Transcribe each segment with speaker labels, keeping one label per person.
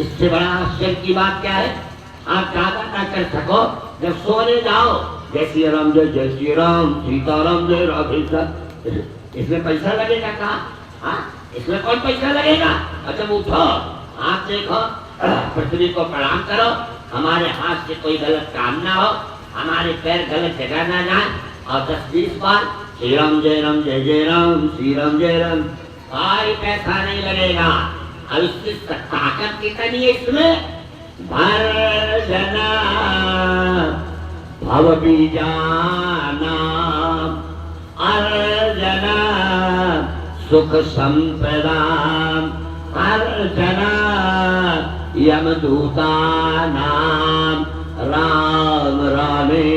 Speaker 1: इससे बड़ा आश्चर्य की बात क्या है? आप ज्यादा ना कर सको, जब सोने जाओ जय श्री राम जय श्री राम, सीताराम जय राधे श्याम, इसमें पैसा लगेगा कहाँ? हाँ, इसमें कौन पैसा लगेगा? अच्छा उठो, आप देखो, पृथ्वी को प्रणाम करो, हमारे हाथ से कोई गलत काम ना हो, हमारे पैर गलत जगह ना जाए, और 10-20 बार श्री राम जय जय राम, श्री राम जय राम, कोई पैसा नहीं लगेगा। अब इसकी ताकत कितनी है इसमें? भर्जना भव बीजाना अर्जना सुख संपदा अर्जना यमदूता नाम राम रामे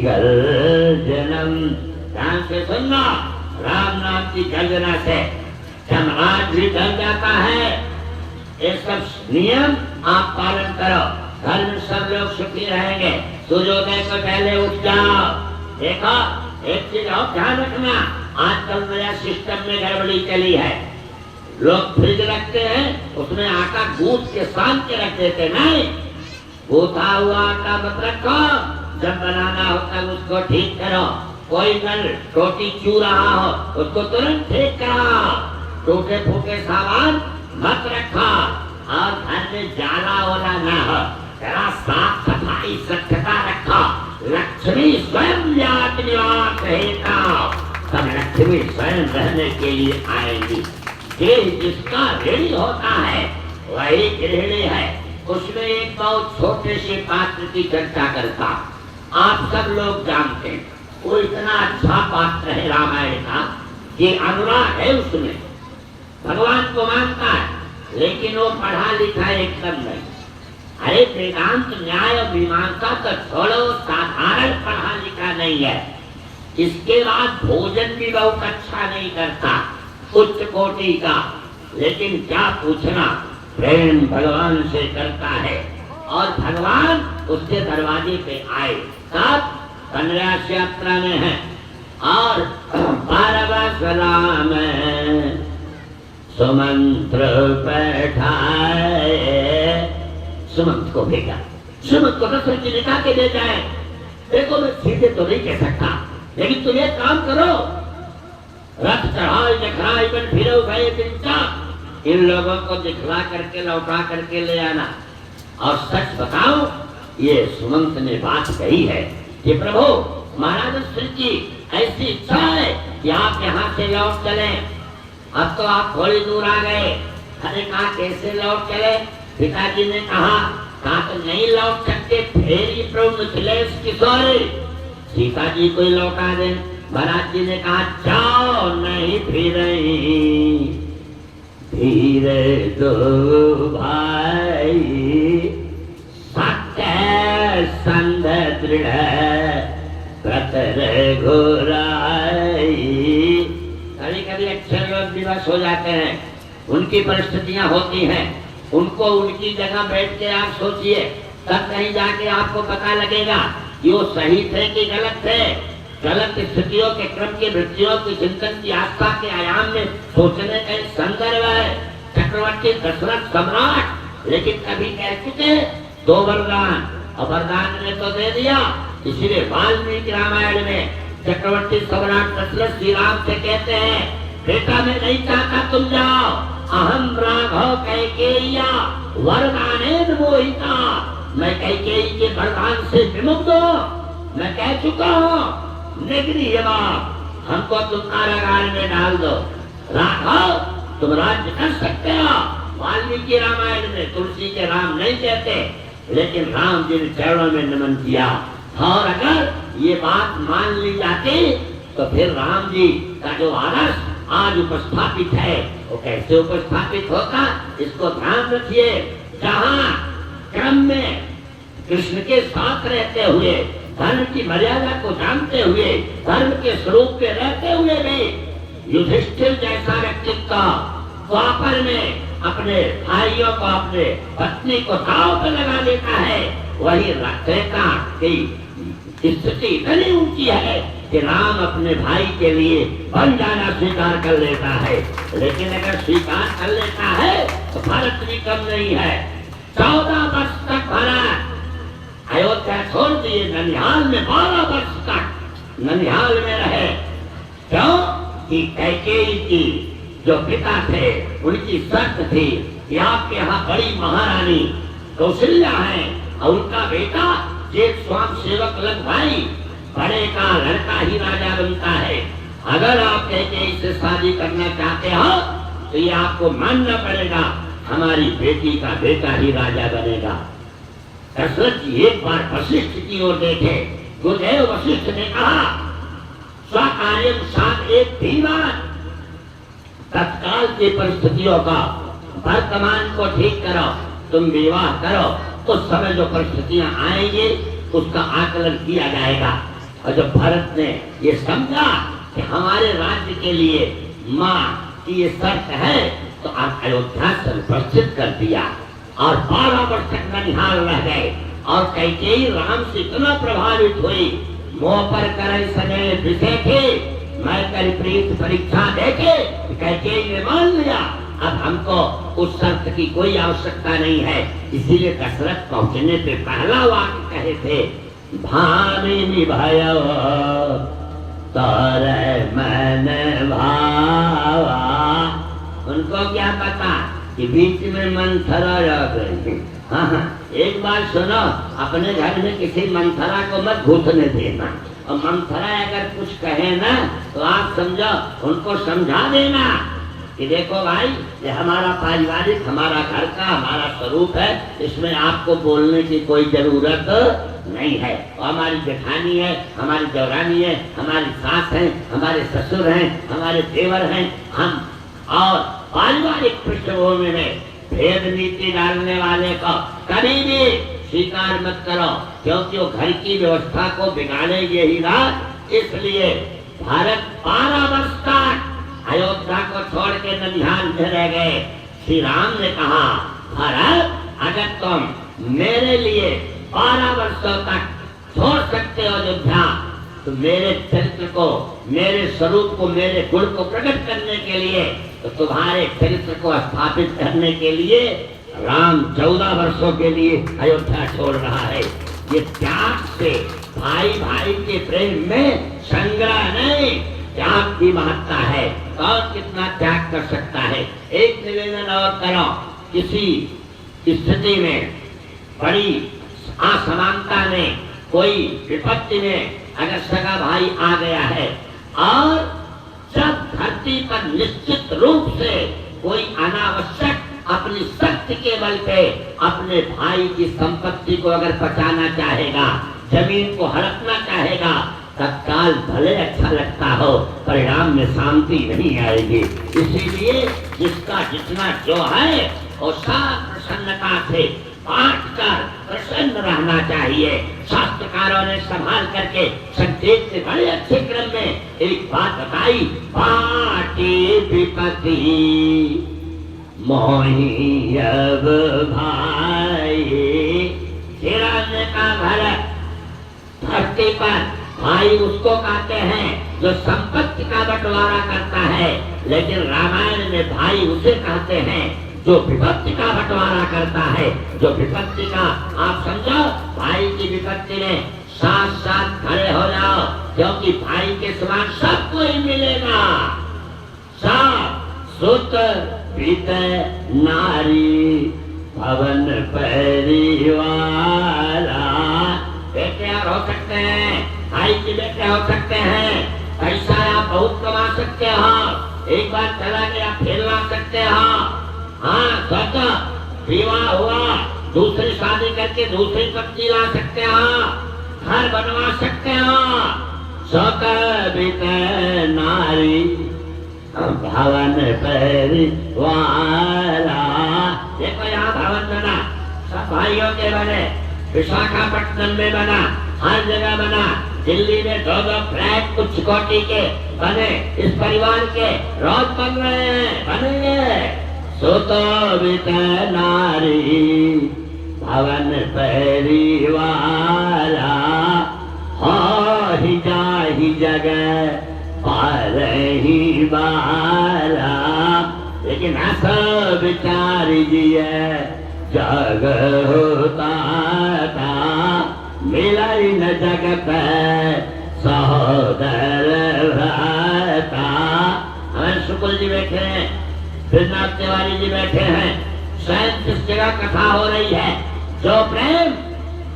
Speaker 1: गर्जनम। ध्यान से सुनना, राम नाम की गर्जना से समाज भी डर जाता है। ये सब नियम आप पालन करो, घर में सब लोग सुखी रहेंगे। सूर्योदय से पहले उठ जाओ। देखो एक चीज और ध्यान रखना, आजकल नया सिस्टम में गड़बड़ी चली है। लोग फ्रिज रखते हैं, उसमें आटा गूंथ के सान के रख देते, नहीं, गूथा हुआ आटा मत रखो, जब बनाना हो तब उसको ठीक करो। कोई नल रोटी चू रहा हो उसको तुरंत ठीक कराओ, टूटे फूटे सामान मत रखो, और घर में जाला वाला न हो, जरा साफ सफाई स्वच्छता रखो। लक्ष्मी स्वयं निवास रहेगा, तब लक्ष्मी स्वयं रहने के लिए आएगी। ये जिसका ऋणी होता है वही गृहिणी है। उसमें एक बहुत छोटे से पात्र की चर्चा करता, आप सब लोग जानते हैं, वो इतना अच्छा पात्र है रामायण का कि अनुराग है उसमें, भगवान को मानता है, लेकिन वो पढ़ा लिखा एकदम नहीं। अरे वेदांत न्याय और मीमांसा तो छोड़ो, साधारण पढ़ा लिखा नहीं है। इसके बाद भोजन भी बहुत अच्छा नहीं करता, उच्च कोटि का, लेकिन क्या पूछना, प्रेम भगवान से करता है। और भगवान उसके दरवाजे पे आए, तब 15 यात्रा में है, और 12वां सलाम सुमंत्र बैठाए, सुमंत को भेजा। सुमंत को दशरथ जी निकाल के ले जाए। देखो मैं सीधे तो नहीं कह सकता, लेकिन तुम एक काम करो, रथ चढ़ाओ दिखलाई बन फिरो गए चिंता, इन लोगों को दिखला करके लौटा करके ले आना, और सच बताओ ये सुमंत ने बात कही है कि प्रभु महाराज दशरथ जी ऐसी इच्छा है कि आप यहाँ से लौट चले। अब तो आप थोड़ी दूर आ गए। अरे कहा कैसे लौट चले? पिताजी ने कहा तो नहीं लौट सकते, फेरी प्रभु मिथिलेश किशोरी, सीता जी को लौटा दे। महाराज जी ने कहा जाओ, नहीं फिर धीरे दो भाई, सत्य संध दृढ़ प्रतर घोराई। कभी कभी अच्छे लोग विवश हो जाते हैं, उनकी परिस्थितियां होती हैं, उनको उनकी जगह बैठ के आप सोचिए, तब कहीं जाके आपको पता लगेगा कि वो सही थे कि गलत थे। गलत स्थितियों के क्रम की वृत्तियों की चिंतन की आस्था के आयाम में सोचने का एक संदर्भ है। चक्रवर्ती दशरथ सम्राट, लेकिन कभी कह चुके 2 वरदान, और वरदान ने तो दे दिया। इसीलिए वाल्मीकि रामायण में चक्रवर्ती सम्राट दशरथ श्री राम से कहते हैं, बेटा मैं नहीं चाहता तुम जाओ, अहम राघव कैकेय्या वरदानेन मोहिता, मैं कैकेयी के वरदान से विमुक्त हूं। मैं कह चुका हूँ निगृह्यवा, हमको तुम कारागार में डाल दो, राघव तुम राज्य कर सकते हो। वाल्मीकि रामायण में तुलसी के राम नहीं कहते, लेकिन राम जी ने चरणों में नमन किया। और अगर ये बात मान ली जाती तो फिर राम जी का जो आदर्श आज उपस्थापित है वो कैसे उपस्थापित होता, इसको ध्यान रखिए। जहाँ क्रम में कृष्ण के साथ रहते हुए, धर्म की मर्यादा को जानते हुए, धर्म के स्वरूप में रहते हुए भी युधिष्ठिर जैसा व्यक्तित्व द्वापर में अपने भाइयों को, अपने पत्नी को दांव पे लगा देता है, वही रहता कि स्थिति इतनी ऊंची है कि राम अपने भाई के लिए बन जाना स्वीकार कर लेता है। लेकिन अगर स्वीकार कर लेता है तो भारत भी कम नहीं है। 14 वर्ष तक भारत अयोध्या छोड़ दिए, ननिहाल में 12 वर्ष तक ननिहाल में रहे। क्यों कि कैकेयी की जो पिता थे उनकी शर्त थी कि आपके यहाँ बड़ी महारानी कौशल्या है और उनका बेटा जेठ स्वाम सेवक लग भाई बड़े का लड़का ही राजा बनता है। अगर आप कैकेयी से शादी करना चाहते हो तो ये आपको मानना पड़ेगा, हमारी बेटी का बेटा ही राजा बनेगा। दशरथ जी एक बार वशिष्ठ की ओर देखे। गुरुदेव वशिष्ठ ने कहा, स्वकार्यम साथ एक धीमान, तत्काल की परिस्थितियों का वर्तमान को ठीक करो, तुम विवाह करो तो समय जो परिस्थितियां आएंगी उसका आकलन किया जाएगा। और जब भरत ने ये समझा कि हमारे राज्य के लिए माँ की ये शर्त है तो आप अयोध्या से प्रसिद्ध कर दिया और 12 वर्ष तक ननिहाल रह गए। और कैकेयी राम से इतना प्रभावित हुई, मुंह पर करे सने विषय थे, मैं कर प्रीत परीक्षा देखे कैकेयी ने मान लिया। अब हमको उस शर्त की कोई आवश्यकता नहीं है। इसीलिए दशरथ पहुंचने पे पहला वाक्य कहे थे, भामिनी भयो तारे मैंने भावा। उनको क्या पता कि बीच में मंथरा आ गई। हाँ, एक बार सुनो, अपने घर में किसी मंथरा को मत घुसने देना। और मंथरा अगर कुछ कहे ना तो आप समझो, उनको समझा देना कि देखो भाई, ये हमारा पारिवारिक, हमारा घर का, हमारा स्वरूप है, इसमें आपको बोलने की कोई जरूरत नहीं है। और हमारी जेठानी है, हमारी देवरानी है, हमारी सास है, हमारे ससुर हैं, हमारे देवर हैं, हम और पारिवारिक पृष्ठभूमि में भेद नीति डालने वाले को कभी भी स्वीकार मत करो, क्योंकि वो घर की व्यवस्था को बिगाड़ेंगे ही ना। इसलिए भारत 12 वर्ष तक अयोध्या को छोड़ के ननिहाल में रह गए। श्री राम ने कहा, भारत अगर तुम मेरे लिए 12 वर्षों तक छोड़ सकते हो अयोध्या, तो मेरे चरित्र को, मेरे स्वरूप को, मेरे गुण को प्रकट करने के लिए, तो तुम्हारे चरित्र को स्थापित करने के लिए राम 14 वर्षों के लिए अयोध्या छोड़ रहा है। ये त्याग से, भाई भाई के प्रेम में संग्रह नहीं, त्याग की महत्ता है। कौन कितना त्याग कर सकता है। एक निवेदन और करो, किसी स्थिति में, बड़ी असमानता में, कोई विपत्ति में अगर सगा भाई आ गया है और जब धरती पर निश्चित रूप से कोई अनावश्यक अपनी शक्ति के बल पे अपने भाई की संपत्ति को अगर बचाना चाहेगा, जमीन को हड़पना चाहेगा, तत्काल भले अच्छा लगता हो, परिणाम में शांति नहीं आएगी। इसीलिए जिसका जितना जो है वो सब प्रसन्नता से बांट कर प्रसन्न रहना चाहिए। शास्त्रकारों ने संभाल करके संक्षेप से बड़े अच्छे क्रम में एक बात बताई, बाटी विपत्ति मोही अब भाई। ने कहा, भरत, धरती पर भाई उसको कहते हैं जो संपत्ति का बंटवारा करता है, लेकिन रामायण में भाई उसे कहते हैं जो विपत्ति का बंटवारा करता है। जो विपत्ति का, आप समझो, भाई की विपत्ति में साथ साथ खड़े हो जाओ, क्योंकि भाई के समान सबको ही मिलेगा। सब सुत पीत नारी भवन परिवारा। बेटे हो सकते हैं, भाई के बेटे हो सकते हैं, पैसा आप बहुत कमा सकते हो, एक बार चला गया फिर ला सकते हो। हाँ, सोचो, विवाह हुआ, दूसरी शादी करके दूसरी पत्नी ला सकते हो, घर बनवा सकते हो। सोत बीत नारी भवन परिवारा। देखो यहाँ भवन बना, सब भाइयों के बने, विशाखापट्टनम में बना, हर जगह बना, दिल्ली में 2-2 फ्लैट उच्च कोटि के बने, इस परिवार के रोज बन रहे हैं, बनेंगे। सुतो वित नारी भवन परिवारा, हो ही जाहि जगह पार ही बारा। लेकिन ऐसा विचारिए जग होता था मिला न जगत सहोदर भ्राता। हमारे शुक्ल जी बैठे हैं, विश्वनाथ तिवारी जी बैठे हैं, शायद जिस जगह कथा हो रही है, जो प्रेम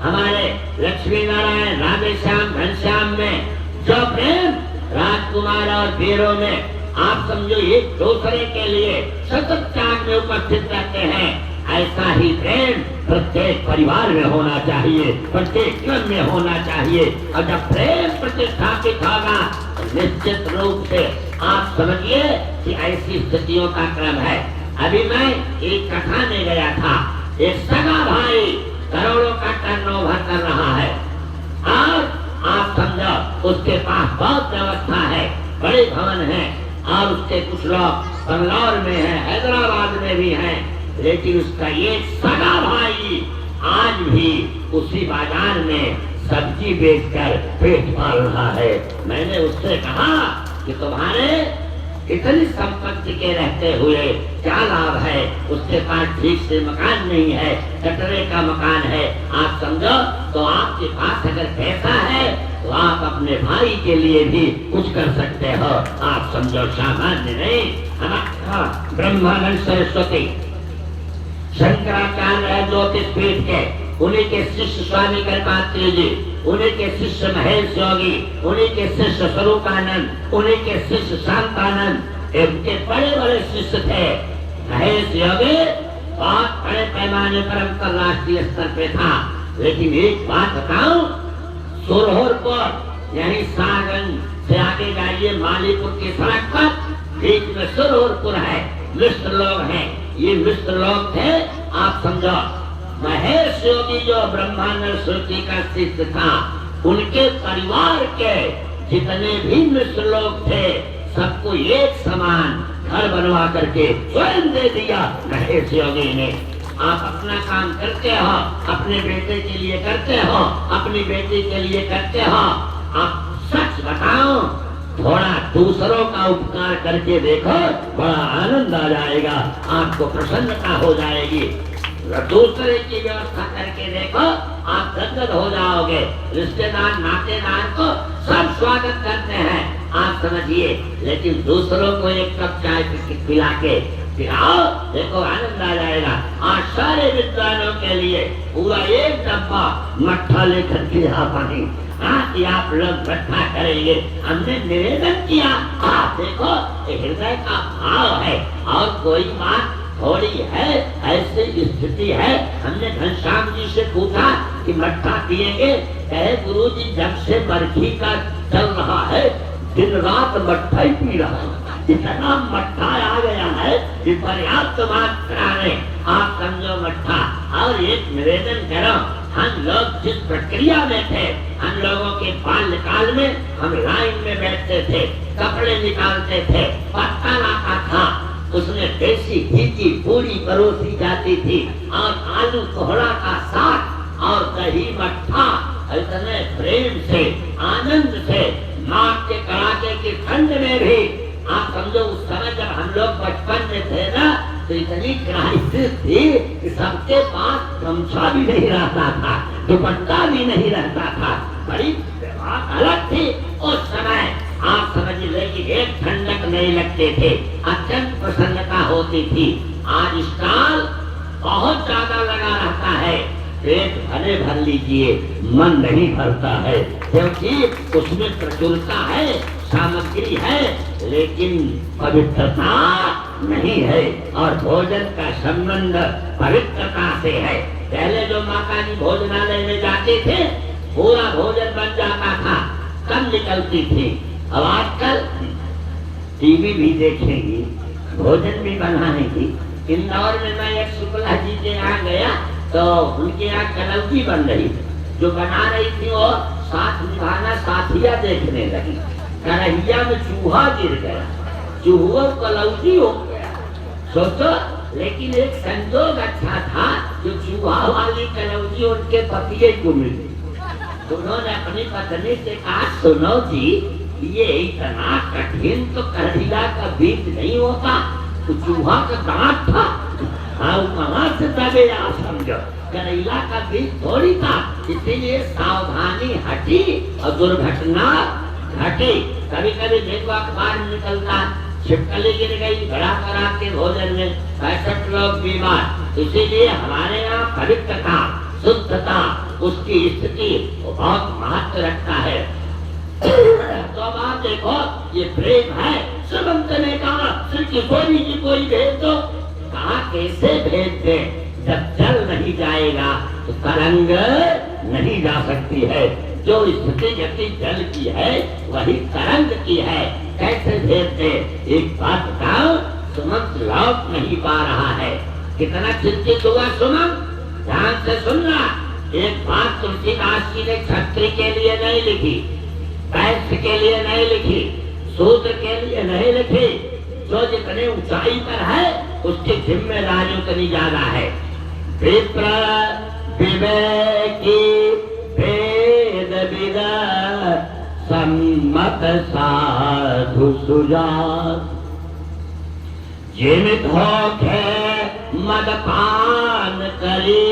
Speaker 1: हमारे लक्ष्मी नारायण राधे श्याम घनश्याम में, जो प्रेम राजकुमार और वीरों में, आप समझो एक दूसरे के लिए सतत त्याग में उपस्थित रहते हैं, ऐसा ही प्रेम प्रत्येक परिवार में होना चाहिए, प्रत्येक क्रम में होना चाहिए। और जब प्रेम प्रतिष्ठापित होगा तो निश्चित रूप से आप समझिए कि ऐसी स्थितियों का क्रम है। अभी मैं एक कथा में गया था, एक सगा भाई करोड़ों का टर्नओवर कर रहा है और आप समझो उसके पास बहुत व्यवस्था है, बड़े भवन है और उसके कुछ लोग बंगलौर में है, हैदराबाद में भी हैं, लेकिन उसका ये सगा भाई आज भी उसी बाजार में सब्जी बेचकर पेट पाल रहा है। मैंने उससे कहा कि तुम्हारे इतनी संपत्ति के रहते हुए क्या लाभ है, उसके पास ठीक से मकान नहीं है, कटरे का मकान है। आप समझो तो आपके पास अगर पैसा है तो आप अपने भाई के लिए भी कुछ कर सकते हो। आप समझो सामान्य नहीं। हमारा ब्रह्मानंद सरस्वती शंकराचार्य है ज्योतिष पीठ के, उन्हीं के शिष्य स्वामी कृपात्री जी, उन्हीं के शिष्य महेश योगी, उन्हीं के शिष्य स्वरूपानंद, उन्हीं के शिष्य शांतानंद, इनके बड़े बड़े शिष्य थे। महेश योगी बहुत बड़े पैमाने पर अंतरराष्ट्रीय स्तर पे था, लेकिन एक बात बताऊं, सुरहोरपुर यही सागंज से आगे जाइए मालीपुर की सड़क पर बीच में सुरहोरपुर है, मिश्र लोग हैं, ये मिश्र लोग थे। आप समझो महेश योगी जो ब्रह्मानंद श्रुति का शिष्य था, उनके परिवार के जितने भी मिश्र लोग थे सबको एक समान घर बनवा करके स्वयं दे दिया महेश योगी ने। आप अपना काम करते हो, अपने बेटे के लिए करते हो, अपनी बेटी के लिए करते हो, आप सच बताओ थोड़ा दूसरों का उपकार करके देखो, बड़ा आनंद आ जाएगा, आपको प्रसन्नता हो जाएगी। दूसरे की व्यवस्था करके देखो, आप गदगद हो जाओगे। रिश्तेदार नातेदार को सब स्वागत करते हैं, आप समझिए, लेकिन दूसरों को एक कप चाय पिला के पिलाओ, देखो आनंद आ जाएगा। आज सारे विद्वानों के लिए पूरा एक डब्बा मट्ठा लेकर के आ पानी कि आप लोग मट्ठा करेंगे। हमने निवेदन किया, आप देखो हृदय का भाव है और कोई बात थोड़ी है, ऐसी स्थिति है। हमने घनश्याम जी से पूछा कि मट्ठा पिएंगे, कहे गुरुजी जब से बरखी का चल रहा है दिन रात मट्ठा ही पी रहा है, इतना मट्ठा आ गया है कि पर्याप्त मात्रा में आप समझो मट्ठा। और एक निवेदन करो, हम लोग जिस प्रक्रिया में थे, हम लोगों के बाल्यकाल में हम लाइन में बैठते थे, कपड़े निकालते थे, पत्ता लाता था, उसमें देसी घी की पूरी परोसी जाती थी और आलू कोहड़ा का साग और दही मट्ठा, इतने प्रेम से आनंद से माँ के कड़ाके की ठंड में भी। आप समझो उस समय जब हम लोग बचपन में थे ना, तो इतनी क्राइसिस थी कि सबके पास गमछा भी नहीं रहता था, दुपट्टा भी नहीं रहता था, बड़ी बात अलग थी उस समय। आप समझ लेकिन एक ठंडक नहीं लगते थे, अत्यंत प्रसन्नता होती थी। आज स्टॉल बहुत ज्यादा लगा रहता है, पेट भरे भर लीजिए, मन नहीं भरता है, क्योंकि उसमें प्रचुरता है, सामग्री है, लेकिन पवित्रता नहीं है। और भोजन का संबंध पवित्रता से है। पहले जो माता जी भोजनालय में जाते थे, पूरा भोजन बन जाता था, कम निकलती थी। अब आजकल टीवी भी देखेंगी, भोजन भी बनाएंगी। इंदौर में मैं एक शुक्ला जी के यहाँ गया तो उनके यहाँ कलौजी बन रही थी, जो बना रही थी वो साथ निभाना साथिया देखने लगी, करहिया में चूहा गिर गया, चूहा कलौजी हो गया। सोचो, लेकिन एक संजोग अच्छा था जो चूहा वाली कलौजी उनके पतिये को मिली। उन्होंने अपनी पत्नी से कहा, सुनो जी, ये इतना कठिन तो करहिया का बीज नहीं होता, तो चूहा का दांत था, हाँ वो कहाँ से दबे आप समझो। करेला का बीज थोड़ी था, इसीलिए सावधानी हटी और दुर्घटना घटी। कभी कभी देखो अखबार में निकलता छिपकली गिर गई घड़ा करा के भोजन में 65 लोग बीमार। इसीलिए हमारे यहाँ पवित्रता शुद्धता उसकी स्थिति बहुत महत्व रखता है। तो अब आप देखो ये प्रेम है। सुमंत ने कहा श्री किशोरी जी को ही भेज दो। कहा कैसे भेज दे, जब चल नहीं जाएगा तो तरंग नहीं जा सकती है। जो स्थिति गति जल की है वही तरंग की है, कैसे भेज दे। एक बात बताओ, सुमंत लौट नहीं पा रहा है, कितना चिंतित हुआ सुमंत। ध्यान से सुनना, एक बात तुलसीदास जी ने छत्री के लिए नहीं लिखी, पैस के लिए नहीं लिखी, सूत्र के लिए नहीं लिखी। जो जितने ऊंचाई पर है उसकी जिम्मेदारी उतनी ज्यादा है। विप्र विवेकी भेद विदा सम्मत साधु सुजात। जिमित होके मदपान करी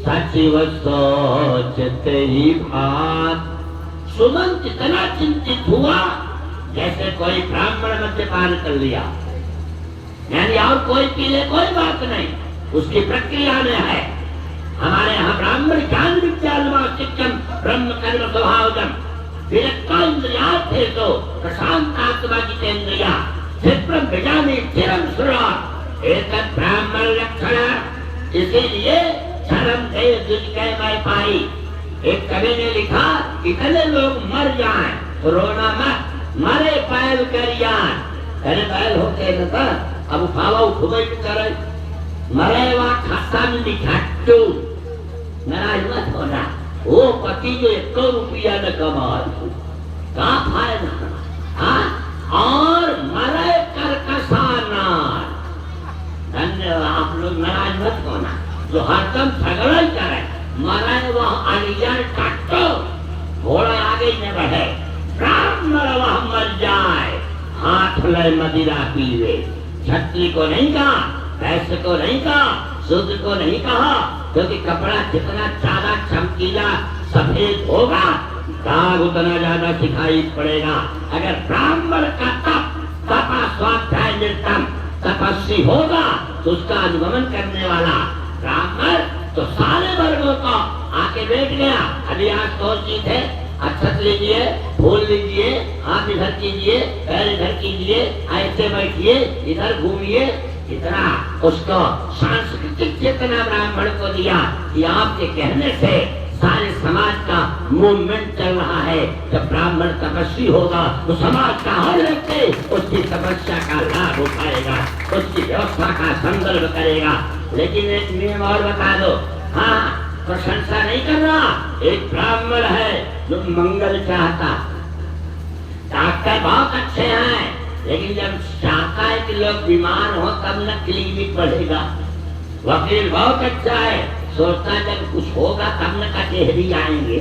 Speaker 1: सचिव सोचते ही भात। सुमंत इतना चिंतित हुआ जैसे कोई ब्राह्मण मद्यपान कर लिया, यानी और कोई पी ले कोई बात नहीं, उसकी प्रक्रिया में है। हमारे यहाँ ब्राह्मण ज्ञान विज्ञान शिक्षण ब्रह्म कर्म स्वभावजम विरक्ता इंद्रिया थे तो प्रशांत आत्मा जितेन्द्रिया क्षिप्रम विजानी चिरम सुरा एक ब्राह्मण लक्षण। इसीलिए धर्म दे दुष्कै मैं पाई। एक कवि ने लिखा इतने लोग मर जाएं तो रोना मत, मरे पैल करियान। पहले पैल होते न था, अब उठावा उठुबई करे, मरे वहाँ खासा में निखाटू। नाराज मत होना, वो पति जो 1 रुपया न कमाए का फायदा। हाँ, और मरे कर कसाना। धन्यवाद, आप लोग नाराज मत होना, जो हरदम झगड़ा ही करे, मरे वह अनिजन काटो, घोड़ा आगे न बढ़े। ब्राह्मण वह मर जाए, हाथ ले मदिरा पीवे। छत्री को नहीं कहा, पैसे को नहीं कहा, शूद्र को नहीं कहा, क्योंकि कपड़ा जितना ज्यादा चमकीला सफेद होगा दाग उतना ज्यादा दिखाई पड़ेगा। अगर ब्राह्मण का तप तपा स्वाध्याय निर्तम तपस्वी होगा तो उसका अनुगमन करने वाला ब्राह्मण तो सारे वर्गों को आके बैठ गया। अभी आज तो चीज है, अक्षत लीजिए, फूल लीजिए, हाथ इधर कीजिए, पैर इधर कीजिए, ऐसे बैठिए, इधर घूमिए। इतना उसको सांस्कृतिक चेतना ब्राह्मण को दिया कि आपके कहने से सारे समाज का मूवमेंट चल रहा है। जब ब्राह्मण तपस्वी होगा तो समाज का हर व्यक्ति उसकी तपस्या का लाभ उठाएगा, उसकी व्यवस्था का संदर्भ करेगा। लेकिन एक नियम और बता दो, हाँ प्रशंसा नहीं कर रहा, एक ब्राह्मण है जो मंगल चाहता। डॉक्टर बहुत अच्छे हैं, लेकिन जब चाहता है कि लोग बीमार हो तब न क्लिनिक बढ़ेगा। वकील बहुत अच्छा है, सोचता है जब कुछ होगा तब न कचहरी आएंगे।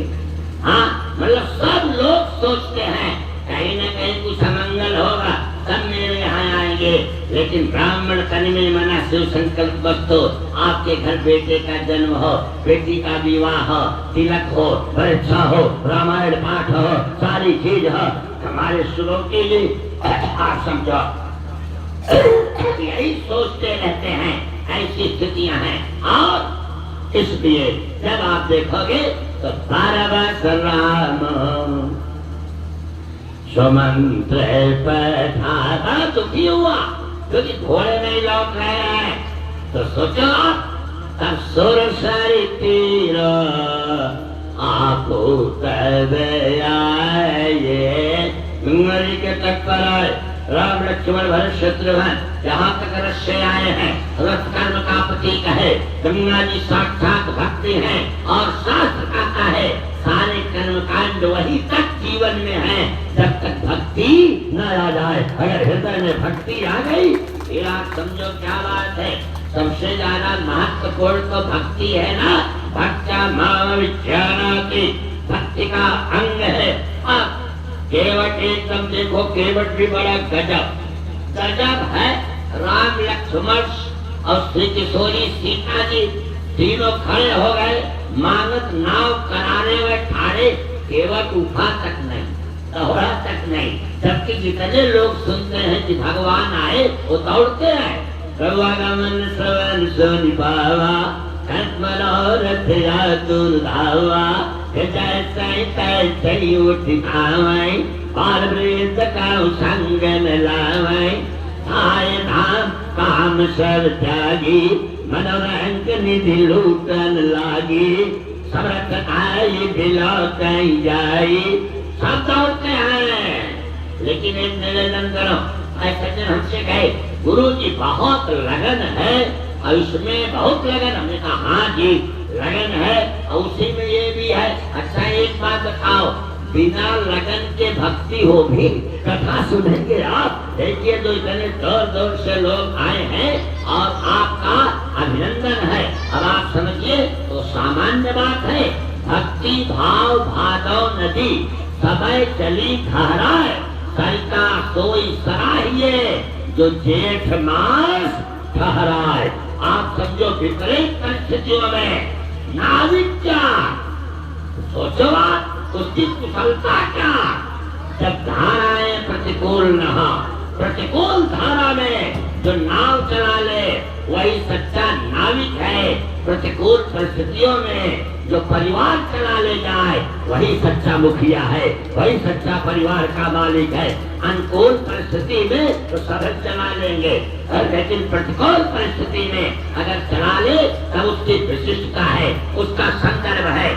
Speaker 1: हाँ, मतलब सब लोग सोचते हैं कहीं न कहीं कुछ अमंगल होगा तब मेरे यहाँ आएंगे। लेकिन ब्राह्मण तन में मना शिव संकल्प वस्तु, आपके घर बेटे का जन्म हो, बेटी का विवाह हो, तिलक हो, परीक्षा हो, रामायण पाठ हो, सारी चीज हो, हमारे शुभों के लिए आप समझो यही सोचते रहते हैं। ऐसी स्थितियां हैं। और इसलिए जब आप देखोगे तो 12 वर्ष राम सुमंत्र पठारा दुखी हुआ क्योंकि घोड़े नहीं लौट रहे हैं। तो सोचो तब सुरसरी तीर आप गंगाजी के तट पर आए। राम लक्ष्मण भरत शत्रुघ्न यहाँ तक रस्य आए हैं। रथ कर्म का प्रतीक है। गंगा जी साक्षात भक्ति है और शास्त्र कहता है सारे कर्म कांड वही तक जीवन में है जब तक भक्ति न आ जाए। अगर हृदय में भक्ति आ गई फिर आप समझो क्या बात है। सबसे ज्यादा महत्वपूर्ण तो भक्ति है ना। भक्त्या माम विज्ञानाति, भक्ति का अंग है। अब केवट एकदम देखो, केवट भी बड़ा गजब। गजब है। राम लक्ष्मण और श्री किशोरी सीता जी तीनों खड़े हो गए, मांगत नाव किनारे में ठाड़े, केवल गुफा तक नहीं, दौड़ा तक नहीं, जबकि जितने लोग सुनते हैं कि भगवान आए वो दौड़ते हैं। गमन श्रवण सुनि पावा, मनोरथ तुर धावा, जैसे तैसे उठ आवाई, और वृंद का संगन लावाई, आए धाम काम सब त्यागी, मनोरंग निधि लूटन लागी, समर्थ आई बिलो कहीं जाई, सब दौड़ते हैं। लेकिन एक निवेदन करो, सज्जन हमसे कहे गुरु जी बहुत लगन है और इसमें बहुत लगन। हमने कहा हाँ जी लगन है, और उसी में ये भी है। अच्छा एक बात बताओ, बिना लगन के भक्ति हो भी कथा सुनेंगे आप? देखिए तो इतने दूर दूर से लोग आए हैं और आपका अभिनंदन है। अब आप समझिए तो सामान्य बात है, भक्ति भाव भादव नदी समय चली ठहराए, सरिता सोई सराहिए, जो जेठ मास ठहराए। आप समझो विपरीत परिस्थितियों में नाविक क्या, सोचो उसकी कुशलता क्या। जब धाराएं प्रतिकूल न हो, प्रतिकूल धारा में जो नाव चला ले वही सच्चा नाविक है। प्रतिकूल परिस्थितियों में जो परिवार चला ले जाए वही सच्चा मुखिया है, वही सच्चा परिवार का मालिक है। अनुकूल परिस्थिति में तो सब चला लेंगे, लेकिन प्रतिकूल परिस्थिति में अगर चला ले तब उसकी विशिष्टता है, उसका संदर्भ है।